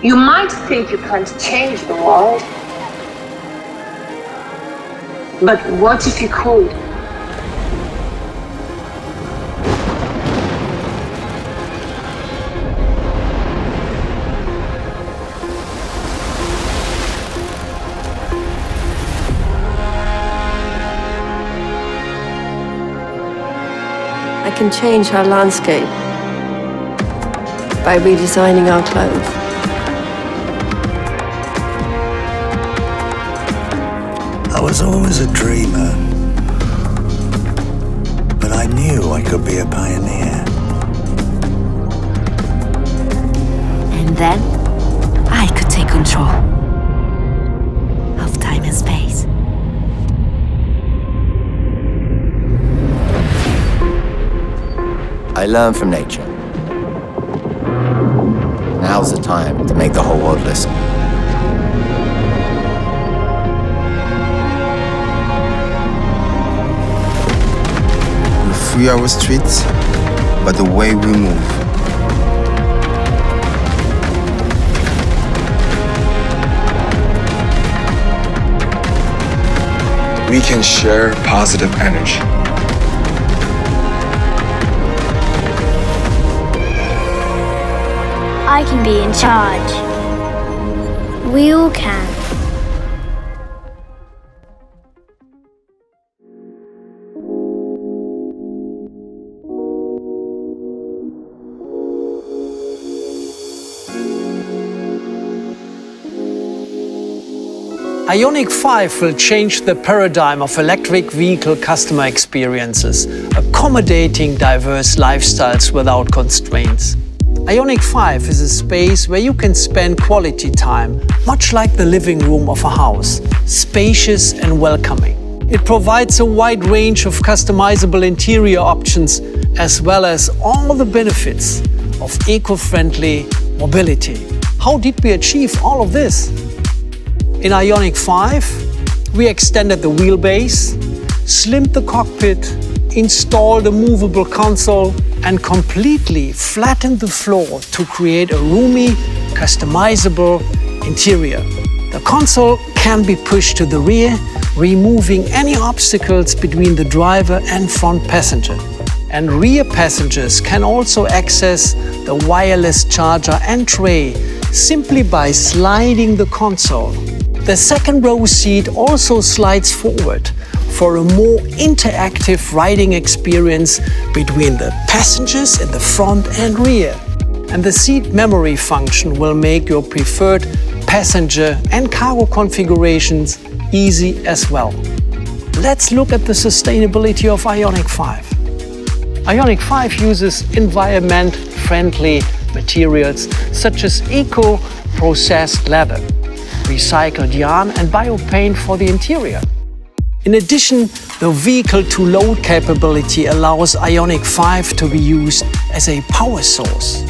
You might think you can't change the world, but what if you could? I can change our landscape by redesigning our clothes. I was always a dreamer, but I knew I could be a pioneer. And then I could take control of time and space. I learn from nature. Now's the time to make the whole world listen. We free our streets, but the way we move. We can share positive energy. I can be in charge. We all can. IONIQ 5 will change the paradigm of electric vehicle customer experiences, accommodating diverse lifestyles without constraints. IONIQ 5 is a space where you can spend quality time, much like the living room of a house, spacious and welcoming. It provides a wide range of customizable interior options, as well as all the benefits of eco-friendly mobility. How did we achieve all of this? In IONIQ 5, we extended the wheelbase, slimmed the cockpit, installed a movable console, and completely flattened the floor to create a roomy, customizable interior. The console can be pushed to the rear, removing any obstacles between the driver and front passenger. And rear passengers can also access the wireless charger and tray simply by sliding the console. The second row seat also slides forward for a more interactive riding experience between the passengers in the front and rear. And the seat memory function will make your preferred passenger and cargo configurations easy as well. Let's look at the sustainability of IONIQ 5. IONIQ 5 uses environment-friendly materials such as eco-processed leather, recycled yarn and biopaint for the interior. In addition, the vehicle-to-load capability allows IONIQ 5 to be used as a power source,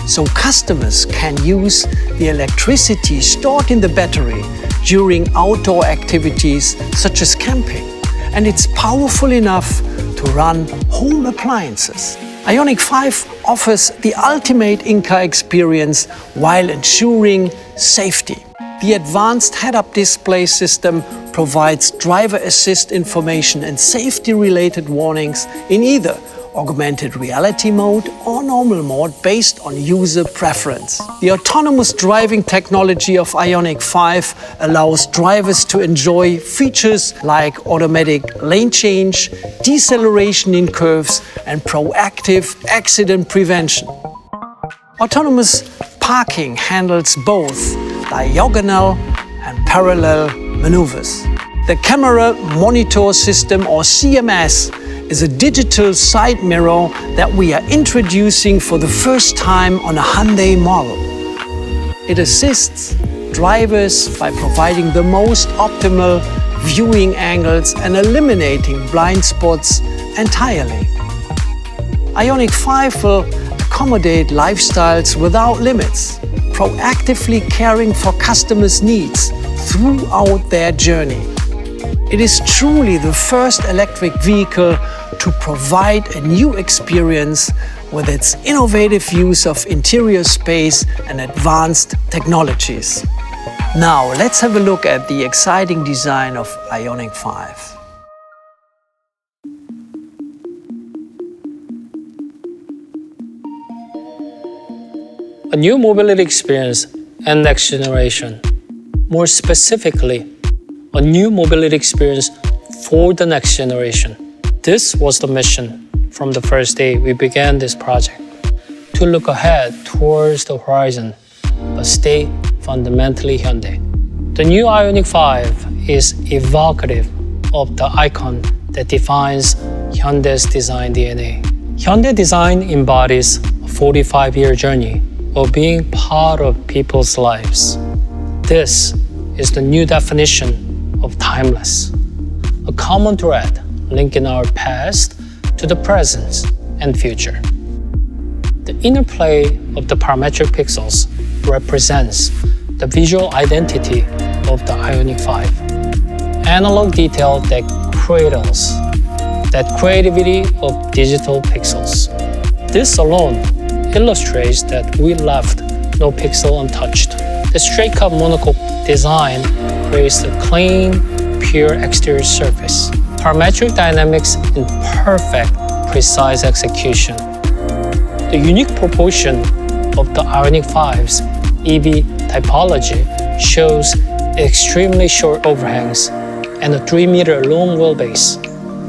so customers can use the electricity stored in the battery during outdoor activities such as camping, and it's powerful enough to run home appliances. IONIQ 5 offers the ultimate in-car experience while ensuring safety. The advanced head-up display system provides driver assist information and safety-related warnings in either augmented reality mode or normal mode based on user preference. The autonomous driving technology of IONIQ 5 allows drivers to enjoy features like automatic lane change, deceleration in curves, and proactive accident prevention. Autonomous parking handles both diagonal and parallel maneuvers. The camera monitor system, or CMS, is a digital side mirror that we are introducing for the first time on a Hyundai model. It assists drivers by providing the most optimal viewing angles and eliminating blind spots entirely. IONIQ 5 will accommodate lifestyles without limits, proactively caring for customers' needs throughout their journey. It is truly the first electric vehicle to provide a new experience with its innovative use of interior space and advanced technologies. Now, let's have a look at the exciting design of IONIQ 5. A new mobility experience and next generation. More specifically, a new mobility experience for the next generation. This was the mission from the first day we began this project. To look ahead towards the horizon, but stay fundamentally Hyundai. The new IONIQ 5 is evocative of the icon that defines Hyundai's design DNA. Hyundai design embodies a 45-year journey of being part of people's lives. This is the new definition of timeless, a common thread linking our past to the present and future. The interplay of the parametric pixels represents the visual identity of the IONIQ 5, analog detail that cradles that creativity of digital pixels. This alone illustrates that we left no pixel untouched. The straight-cut monocoque design creates a clean, pure exterior surface. Parametric dynamics in perfect, precise execution. The unique proportion of the IONIQ 5's EV typology shows extremely short overhangs and a 3-meter long wheelbase,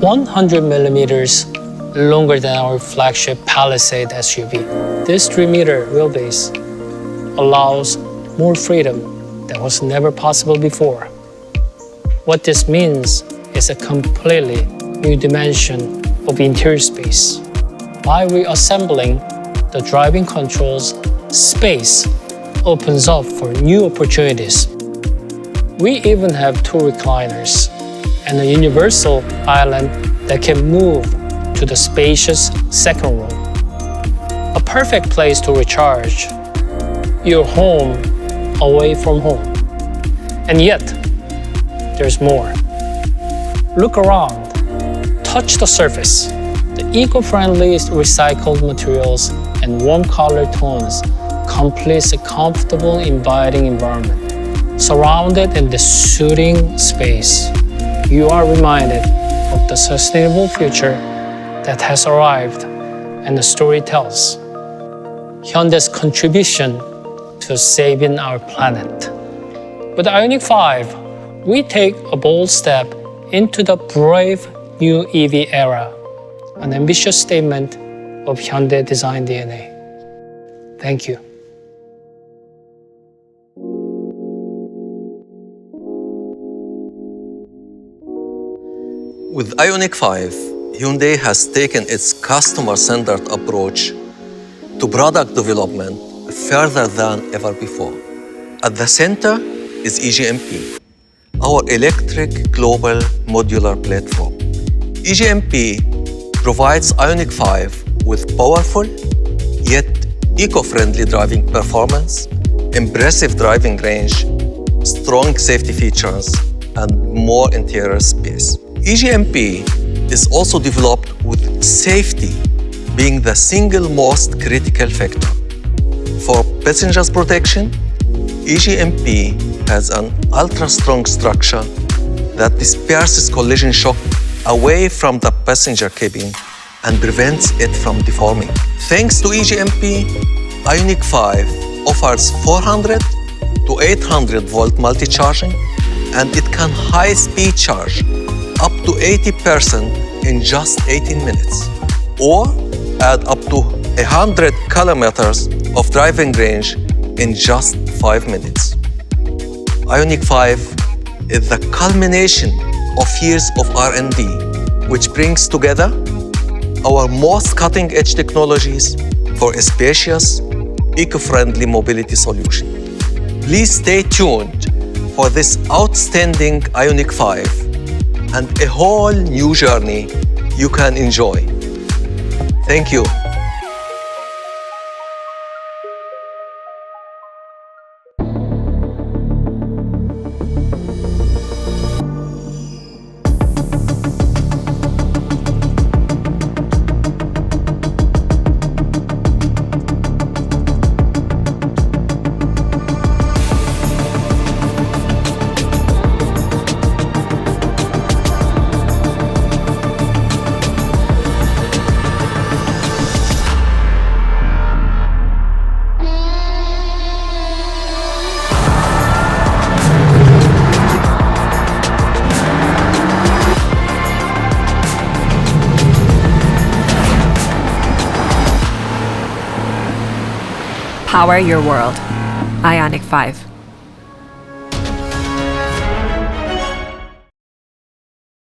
100 millimeters longer than our flagship Palisade SUV. This 3-meter wheelbase allows more freedom that was never possible before. What this means is a completely new dimension of interior space. By reassembling the driving controls, space opens up for new opportunities. We even have 2 recliners and a universal island that can move to the spacious second row. A perfect place to recharge your home away from home. And yet, there's more. Look around, touch the surface. The eco-friendly recycled materials and warm color tones complete a comfortable, inviting environment. Surrounded in this soothing space, you are reminded of the sustainable future that has arrived and the story tells. Hyundai's contribution to saving our planet. With the IONIQ 5, we take a bold step into the brave new EV era, an ambitious statement of Hyundai design DNA. Thank you. With IONIQ 5, Hyundai has taken its customer-centered approach to product development further than ever before. At the center is EGMP, our electric global modular platform. EGMP provides IONIQ 5 with powerful yet eco-friendly driving performance, impressive driving range, strong safety features, and more interior space. EGMP is also developed with safety being the single most critical factor. For passengers' protection, EGMP has an ultra-strong structure that disperses collision shock away from the passenger cabin and prevents it from deforming. Thanks to EGMP, IONIQ 5 offers 400 to 800 volt multi-charging, and it can high-speed charge up to 80% in just 18 minutes, or add up to 100 kilometers of driving range in just 5 minutes. IONIQ 5 is the culmination of years of R&D, which brings together our most cutting-edge technologies for a spacious, eco-friendly mobility solution. Please stay tuned for this outstanding IONIQ 5 and a whole new journey you can enjoy. Thank you. power your world. IONIQ 5.